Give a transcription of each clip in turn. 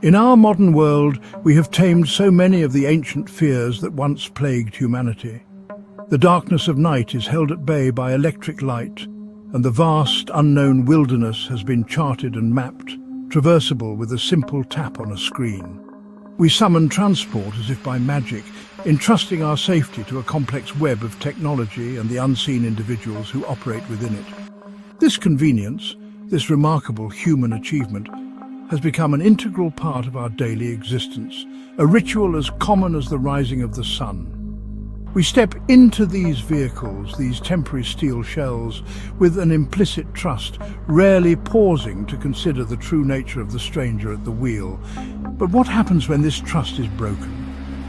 In our modern world, we have tamed so many of the ancient fears that once plagued humanity. The darkness of night is held at bay by electric light, and the vast, unknown wilderness has been charted and mapped, traversable with a simple tap on a screen. We summon transport as if by magic, entrusting our safety to a complex web of technology and the unseen individuals who operate within it. This convenience, this remarkable human achievement, has become an integral part of our daily existence, a ritual as common as the rising of the sun. We step into these vehicles, these temporary steel shells, with an implicit trust, rarely pausing to consider the true nature of the stranger at the wheel. But what happens when this trust is broken?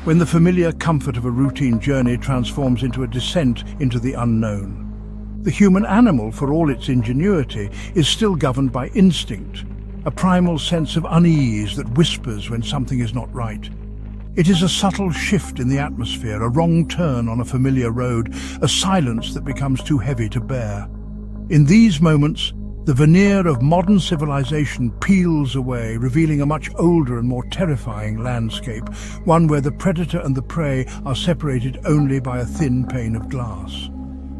When the familiar comfort of a routine journey transforms into a descent into the unknown? The human animal, for all its ingenuity, is still governed by instinct, a primal sense of unease that whispers when something is not right. It is a subtle shift in the atmosphere, a wrong turn on a familiar road, a silence that becomes too heavy to bear. In these moments, the veneer of modern civilization peels away, revealing a much older and more terrifying landscape, one where the predator and the prey are separated only by a thin pane of glass.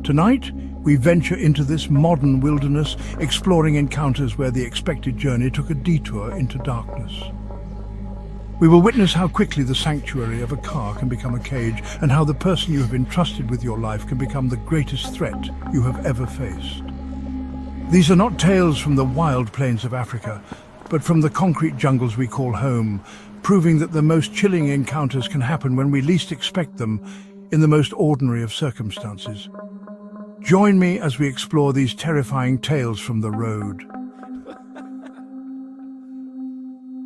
Tonight, we venture into this modern wilderness, exploring encounters where the expected journey took a detour into darkness. We will witness how quickly the sanctuary of a car can become a cage, and how the person you have entrusted with your life can become the greatest threat you have ever faced. These are not tales from the wild plains of Africa, but from the concrete jungles we call home, proving that the most chilling encounters can happen when we least expect them, in the most ordinary of circumstances. Join me as we explore these terrifying tales from the road.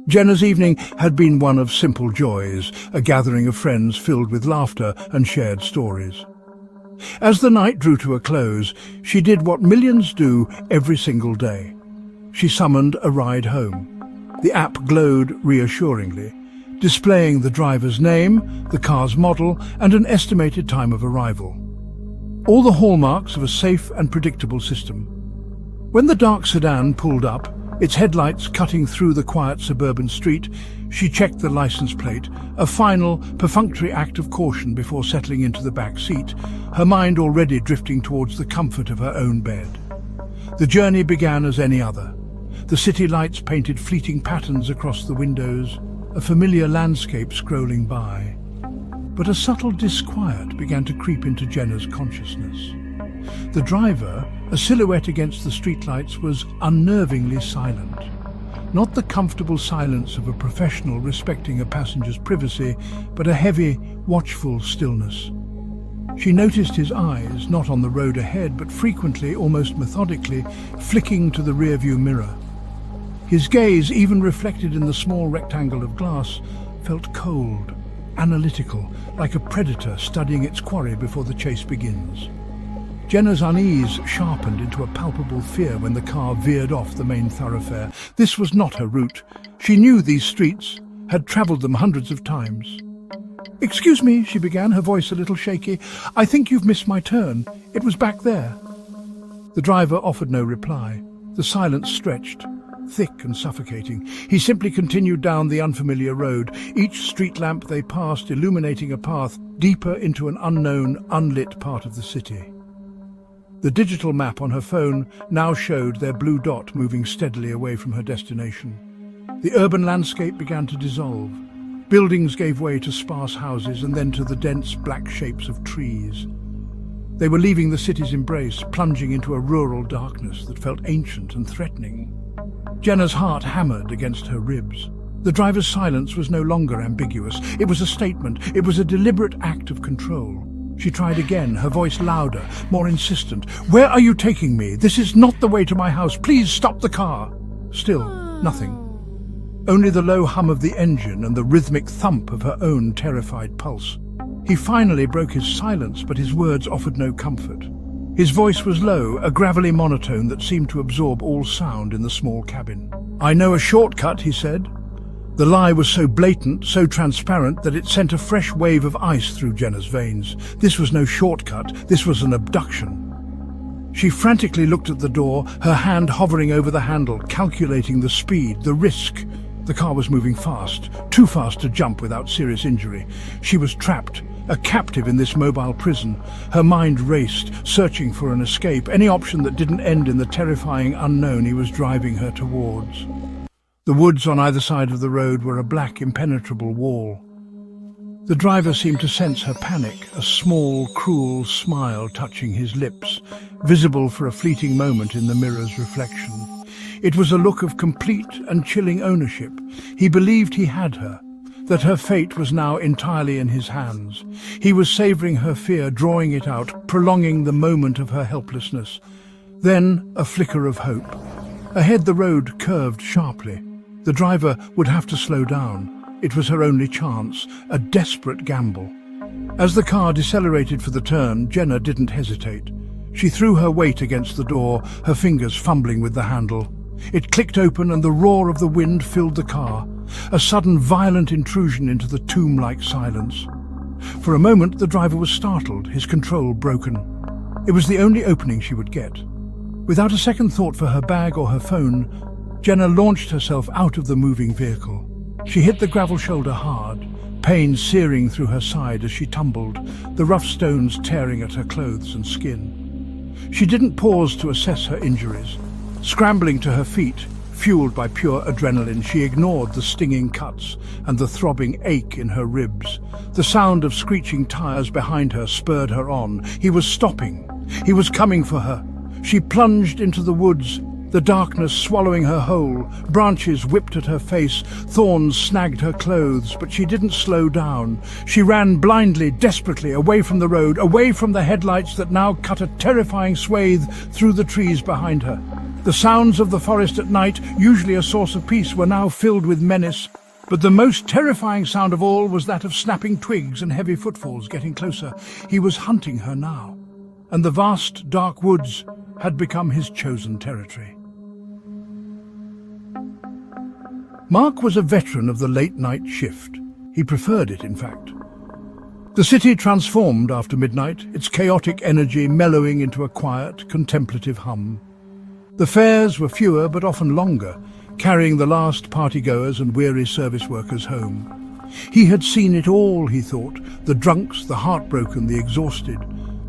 Jenna's evening had been one of simple joys, a gathering of friends filled with laughter and shared stories. As the night drew to a close, she did what millions do every single day. She summoned a ride home. The app glowed reassuringly, displaying the driver's name, the car's model, and an estimated time of arrival. All the hallmarks of a safe and predictable system. When the dark sedan pulled up, its headlights cutting through the quiet suburban street, she checked the license plate, a final, perfunctory act of caution before settling into the back seat, her mind already drifting towards the comfort of her own bed. The journey began as any other. The city lights painted fleeting patterns across the windows, a familiar landscape scrolling by. But a subtle disquiet began to creep into Jenna's consciousness. The driver, a silhouette against the streetlights, was unnervingly silent. Not the comfortable silence of a professional respecting a passenger's privacy, but a heavy, watchful stillness. She noticed his eyes, not on the road ahead, but frequently, almost methodically, flicking to the rearview mirror. His gaze, even reflected in the small rectangle of glass, felt cold, analytical, like a predator studying its quarry before the chase begins. Jenna's unease sharpened into a palpable fear when the car veered off the main thoroughfare. This was not her route. She knew these streets, had travelled them hundreds of times. "Excuse me," she began, her voice a little shaky. "I think you've missed my turn. It was back there." The driver offered no reply. The silence stretched, thick and suffocating. He simply continued down the unfamiliar road, each street lamp they passed illuminating a path deeper into an unknown, unlit part of the city. The digital map on her phone now showed their blue dot moving steadily away from her destination. The urban landscape began to dissolve. Buildings gave way to sparse houses and then to the dense black shapes of trees. They were leaving the city's embrace, plunging into a rural darkness that felt ancient and threatening. Jenna's heart hammered against her ribs. The driver's silence was no longer ambiguous. It was a statement. It was a deliberate act of control. She tried again, her voice louder, more insistent. "Where are you taking me? This is not the way to my house. Please stop the car." Still, nothing. Only the low hum of the engine and the rhythmic thump of her own terrified pulse. He finally broke his silence, but his words offered no comfort. His voice was low, a gravelly monotone that seemed to absorb all sound in the small cabin. "I know a shortcut," he said. The lie was so blatant, so transparent, that it sent a fresh wave of ice through Jenna's veins. This was no shortcut, this was an abduction. She frantically looked at the door, her hand hovering over the handle, calculating the speed, the risk. The car was moving fast, too fast to jump without serious injury. She was trapped, a captive in this mobile prison. Her mind raced, searching for an escape, any option that didn't end in the terrifying unknown he was driving her towards. The woods on either side of the road were a black, impenetrable wall. The driver seemed to sense her panic, a small, cruel smile touching his lips, visible for a fleeting moment in the mirror's reflection. It was a look of complete and chilling ownership. He believed he had her, that her fate was now entirely in his hands. He was savouring her fear, drawing it out, prolonging the moment of her helplessness. Then a flicker of hope. Ahead the road curved sharply. The driver would have to slow down. It was her only chance, a desperate gamble. As the car decelerated for the turn, Jenna didn't hesitate. She threw her weight against the door, her fingers fumbling with the handle. It clicked open and the roar of the wind filled the car, a sudden violent intrusion into the tomb-like silence. For a moment the driver was startled, his control broken. It was the only opening she would get. Without a second thought for her bag or her phone, Jenna launched herself out of the moving vehicle. She hit the gravel shoulder hard, pain searing through her side as she tumbled, the rough stones tearing at her clothes and skin. She didn't pause to assess her injuries. Scrambling to her feet, fueled by pure adrenaline, she ignored the stinging cuts and the throbbing ache in her ribs. The sound of screeching tires behind her spurred her on. He was stopping. He was coming for her. She plunged into the woods, the darkness swallowing her whole. Branches whipped at her face, thorns snagged her clothes, but she didn't slow down. She ran blindly, desperately, away from the road, away from the headlights that now cut a terrifying swathe through the trees behind her. The sounds of the forest at night, usually a source of peace, were now filled with menace. But the most terrifying sound of all was that of snapping twigs and heavy footfalls getting closer. He was hunting her now, and the vast, dark woods had become his chosen territory. Mark was a veteran of the late-night shift. He preferred it, in fact. The city transformed after midnight, its chaotic energy mellowing into a quiet, contemplative hum. The fares were fewer but often longer, carrying the last partygoers and weary service workers home. He had seen it all, he thought, the drunks, the heartbroken, the exhausted.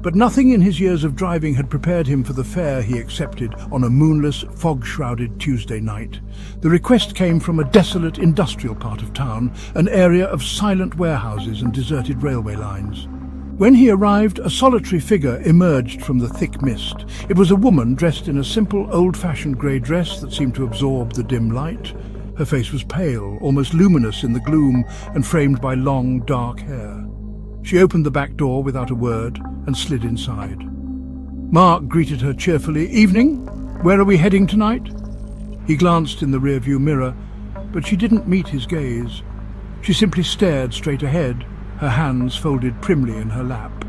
But nothing in his years of driving had prepared him for the fare he accepted on a moonless, fog-shrouded Tuesday night. The request came from a desolate industrial part of town, an area of silent warehouses and deserted railway lines. When he arrived, a solitary figure emerged from the thick mist. It was a woman dressed in a simple, old-fashioned grey dress that seemed to absorb the dim light. Her face was pale, almost luminous in the gloom, and framed by long, dark hair. She opened the back door without a word and slid inside. Mark greeted her cheerfully. "Evening? Where are we heading tonight?" He glanced in the rearview mirror, but she didn't meet his gaze. She simply stared straight ahead, her hands folded primly in her lap.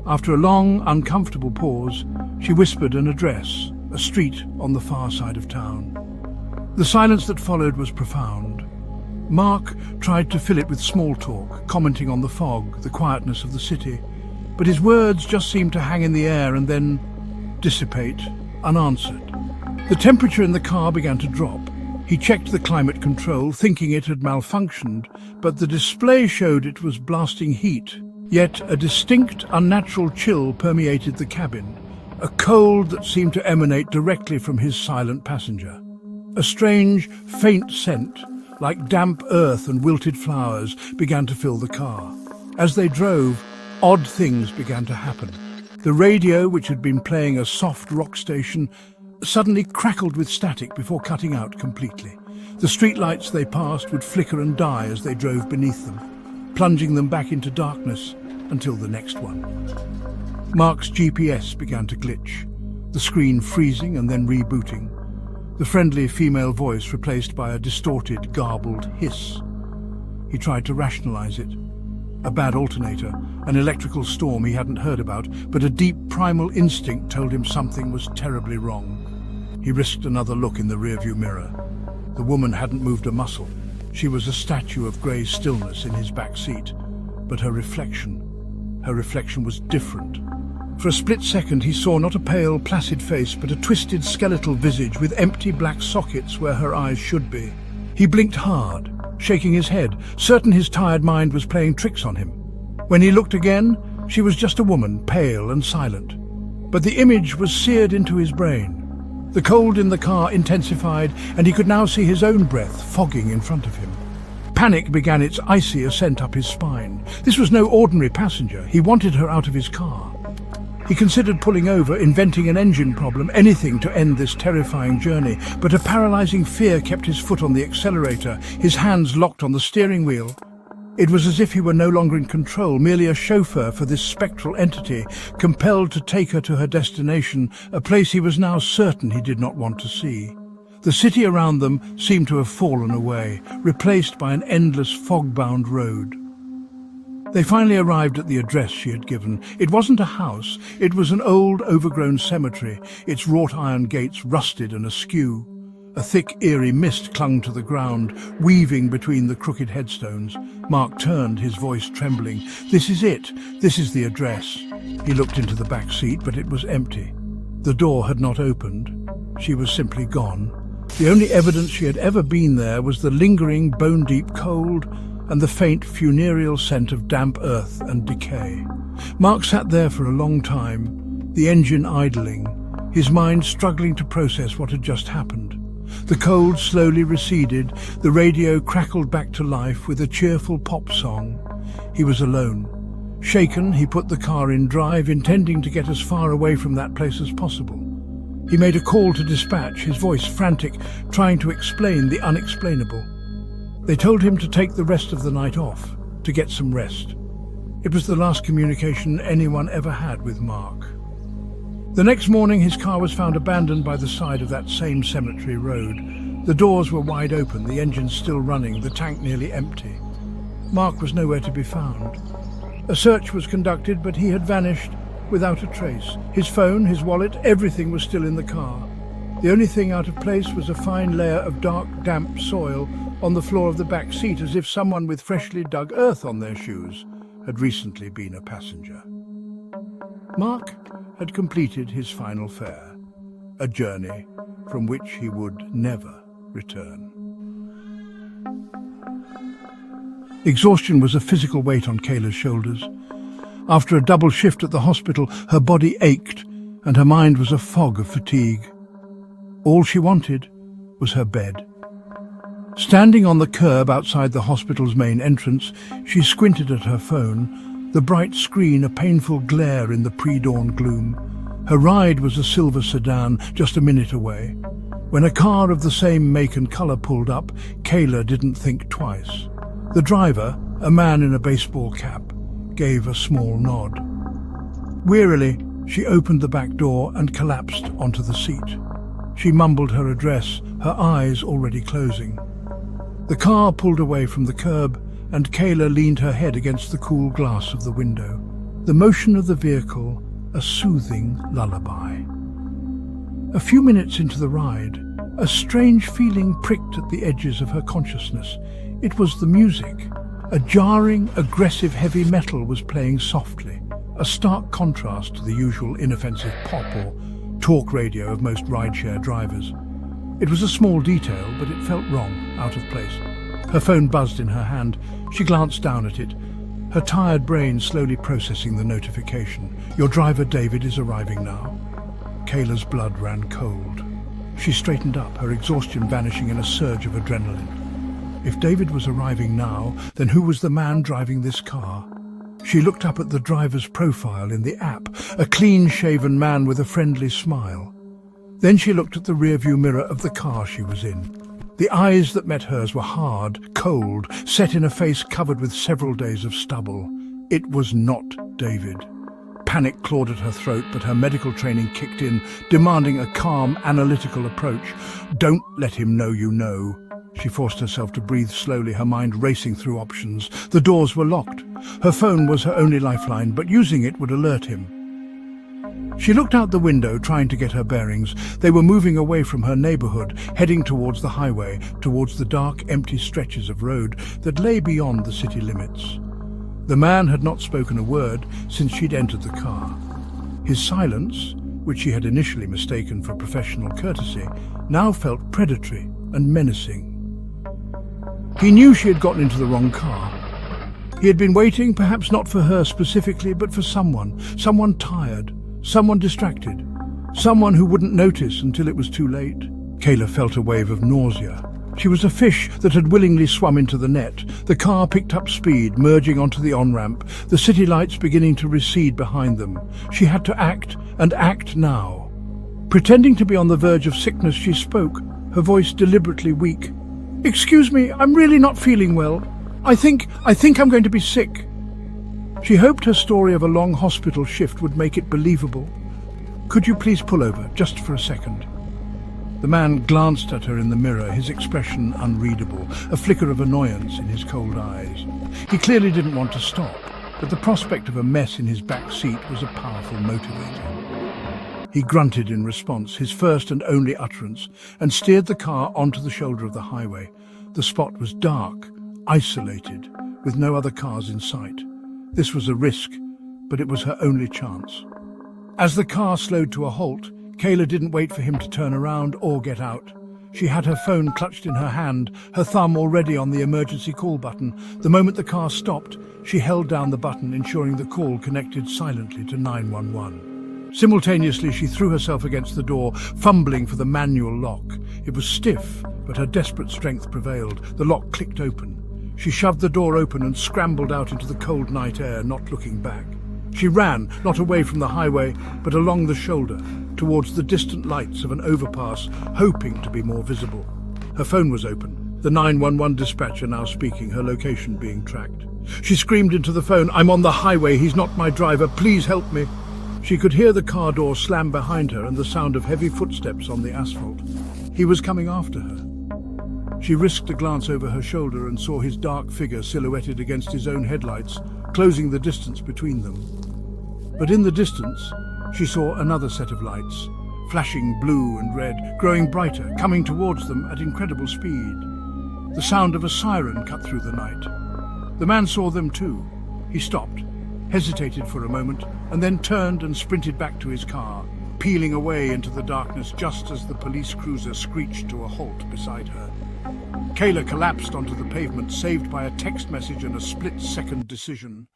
After a long, uncomfortable pause, she whispered an address, a street on the far side of town. The silence that followed was profound. Mark tried to fill it with small talk, commenting on the fog, the quietness of the city, but his words just seemed to hang in the air and then dissipate, unanswered. The temperature in the car began to drop. He checked the climate control, thinking it had malfunctioned, but the display showed it was blasting heat. Yet a distinct, unnatural chill permeated the cabin, a cold that seemed to emanate directly from his silent passenger. A strange, faint scent, like damp earth and wilted flowers, began to fill the car. As they drove, odd things began to happen. The radio, which had been playing a soft rock station, suddenly crackled with static before cutting out completely. The streetlights they passed would flicker and die as they drove beneath them, plunging them back into darkness until the next one. Mark's GPS began to glitch, the screen freezing and then rebooting. The friendly female voice replaced by a distorted, garbled hiss. He tried to rationalize it. A bad alternator, an electrical storm he hadn't heard about, but a deep primal instinct told him something was terribly wrong. He risked another look in the rearview mirror. The woman hadn't moved a muscle. She was a statue of grey stillness in his back seat. But her reflection was different. For a split second he saw not a pale, placid face, but a twisted skeletal visage with empty black sockets where her eyes should be. He blinked hard, shaking his head, certain his tired mind was playing tricks on him. When he looked again, she was just a woman, pale and silent. But the image was seared into his brain. The cold in the car intensified, and he could now see his own breath fogging in front of him. Panic began its icy ascent up his spine. This was no ordinary passenger. He wanted her out of his car. He considered pulling over, inventing an engine problem, anything to end this terrifying journey, but a paralyzing fear kept his foot on the accelerator, his hands locked on the steering wheel. It was as if he were no longer in control, merely a chauffeur for this spectral entity, compelled to take her to her destination, a place he was now certain he did not want to see. The city around them seemed to have fallen away, replaced by an endless fog-bound road. They finally arrived at the address she had given. It wasn't a house, it was an old, overgrown cemetery, its wrought iron gates rusted and askew. A thick, eerie mist clung to the ground, weaving between the crooked headstones. Mark turned, his voice trembling. "This is it. This is the address." He looked into the back seat, but it was empty. The door had not opened. She was simply gone. The only evidence she had ever been there was the lingering, bone-deep cold and the faint, funereal scent of damp earth and decay. Mark sat there for a long time, the engine idling, his mind struggling to process what had just happened. The cold slowly receded, the radio crackled back to life with a cheerful pop song. He was alone. Shaken, he put the car in drive, intending to get as far away from that place as possible. He made a call to dispatch, his voice frantic, trying to explain the unexplainable. They told him to take the rest of the night off, to get some rest. It was the last communication anyone ever had with Mark. The next morning, his car was found abandoned by the side of that same cemetery road. The doors were wide open, the engine still running, the tank nearly empty. Mark was nowhere to be found. A search was conducted, but he had vanished without a trace. His phone, his wallet, everything was still in the car. The only thing out of place was a fine layer of dark, damp soil on the floor of the back seat, as if someone with freshly dug earth on their shoes had recently been a passenger. Mark had completed his final fare, a journey from which he would never return. Exhaustion was a physical weight on Kayla's shoulders. After a double shift at the hospital, her body ached and her mind was a fog of fatigue. All she wanted was her bed. Standing on the curb outside the hospital's main entrance, she squinted at her phone, the bright screen a painful glare in the pre-dawn gloom. Her ride was a silver sedan just a minute away. When a car of the same make and colour pulled up, Kayla didn't think twice. The driver, a man in a baseball cap, gave a small nod. Wearily, she opened the back door and collapsed onto the seat. She mumbled her address, her eyes already closing. The car pulled away from the curb, and Kayla leaned her head against the cool glass of the window. The motion of the vehicle, a soothing lullaby. A few minutes into the ride, a strange feeling pricked at the edges of her consciousness. It was the music. A jarring, aggressive heavy metal was playing softly, a stark contrast to the usual inoffensive pop or talk radio of most rideshare drivers. It was a small detail, but it felt wrong, out of place. Her phone buzzed in her hand. She glanced down at it, her tired brain slowly processing the notification. "Your driver, David, is arriving now." Kayla's blood ran cold. She straightened up, her exhaustion vanishing in a surge of adrenaline. If David was arriving now, then who was the man driving this car? She looked up at the driver's profile in the app, a clean-shaven man with a friendly smile. Then she looked at the rearview mirror of the car she was in. The eyes that met hers were hard, cold, set in a face covered with several days of stubble. It was not David. Panic clawed at her throat, but her medical training kicked in, demanding a calm, analytical approach. "Don't let him know you know." She forced herself to breathe slowly, her mind racing through options. The doors were locked. Her phone was her only lifeline, but using it would alert him. She looked out the window, trying to get her bearings. They were moving away from her neighborhood, heading towards the highway, towards the dark, empty stretches of road that lay beyond the city limits. The man had not spoken a word since she'd entered the car. His silence, which she had initially mistaken for professional courtesy, now felt predatory and menacing. He knew she had gotten into the wrong car. He had been waiting, perhaps not for her specifically, but for someone tired, someone distracted, someone who wouldn't notice until it was too late. Kayla felt a wave of nausea. She was a fish that had willingly swum into the net. The car picked up speed, merging onto the on-ramp, the city lights beginning to recede behind them. She had to act, and act now. Pretending to be on the verge of sickness, she spoke, her voice deliberately weak. "Excuse me, I'm really not feeling well. I think I'm going to be sick." She hoped her story of a long hospital shift would make it believable. "Could you please pull over, just for a second?" The man glanced at her in the mirror, his expression unreadable, a flicker of annoyance in his cold eyes. He clearly didn't want to stop, but the prospect of a mess in his back seat was a powerful motivator. He grunted in response, his first and only utterance, and steered the car onto the shoulder of the highway. The spot was dark, isolated, with no other cars in sight. This was a risk, but it was her only chance. As the car slowed to a halt, Kayla didn't wait for him to turn around or get out. She had her phone clutched in her hand, her thumb already on the emergency call button. The moment the car stopped, she held down the button, ensuring the call connected silently to 911. Simultaneously, she threw herself against the door, fumbling for the manual lock. It was stiff, but her desperate strength prevailed. The lock clicked open. She shoved the door open and scrambled out into the cold night air, not looking back. She ran, not away from the highway, but along the shoulder, towards the distant lights of an overpass, hoping to be more visible. Her phone was open, the 911 dispatcher now speaking, her location being tracked. She screamed into the phone, "I'm on the highway, he's not my driver, please help me." She could hear the car door slam behind her and the sound of heavy footsteps on the asphalt. He was coming after her. She risked a glance over her shoulder and saw his dark figure silhouetted against his own headlights, closing the distance between them. But in the distance, she saw another set of lights, flashing blue and red, growing brighter, coming towards them at incredible speed. The sound of a siren cut through the night. The man saw them too. He stopped, hesitated for a moment, and then turned and sprinted back to his car, peeling away into the darkness just as the police cruiser screeched to a halt beside her. Kayla collapsed onto the pavement, saved by a text message and a split-second decision.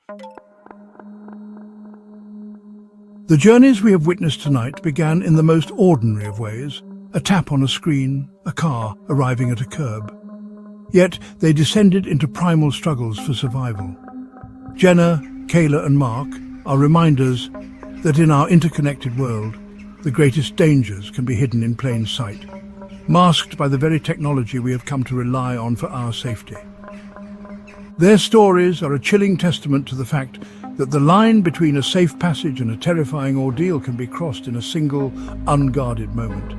The journeys we have witnessed tonight began in the most ordinary of ways, a tap on a screen, a car arriving at a curb. Yet they descended into primal struggles for survival. Jenna, Kayla and Mark are reminders that in our interconnected world, the greatest dangers can be hidden in plain sight, masked by the very technology we have come to rely on for our safety. Their stories are a chilling testament to the fact that the line between a safe passage and a terrifying ordeal can be crossed in a single, unguarded moment.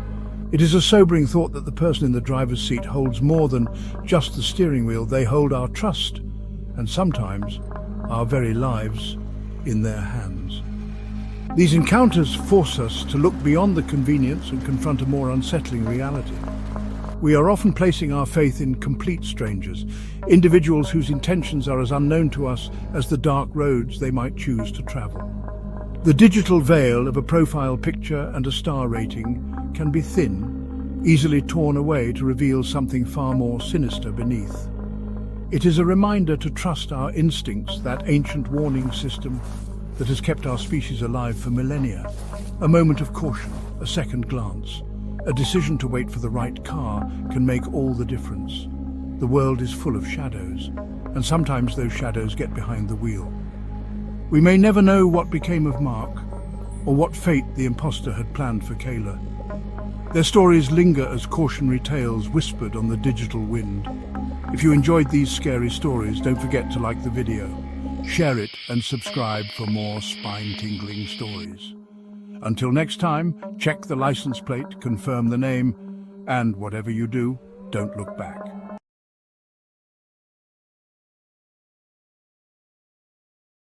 It is a sobering thought that the person in the driver's seat holds more than just the steering wheel. They hold our trust, and sometimes our very lives, in their hands. These encounters force us to look beyond the convenience and confront a more unsettling reality. We are often placing our faith in complete strangers, individuals whose intentions are as unknown to us as the dark roads they might choose to travel. The digital veil of a profile picture and a star rating can be thin, easily torn away to reveal something far more sinister beneath. It is a reminder to trust our instincts, that ancient warning system that has kept our species alive for millennia. A moment of caution, a second glance, a decision to wait for the right car can make all the difference. The world is full of shadows, and sometimes those shadows get behind the wheel. We may never know what became of Mark, or what fate the imposter had planned for Kayla. Their stories linger as cautionary tales whispered on the digital wind. If you enjoyed these scary stories, don't forget to like the video, share it, and subscribe for more spine-tingling stories. Until next time, check the license plate, confirm the name, and whatever you do, don't look back.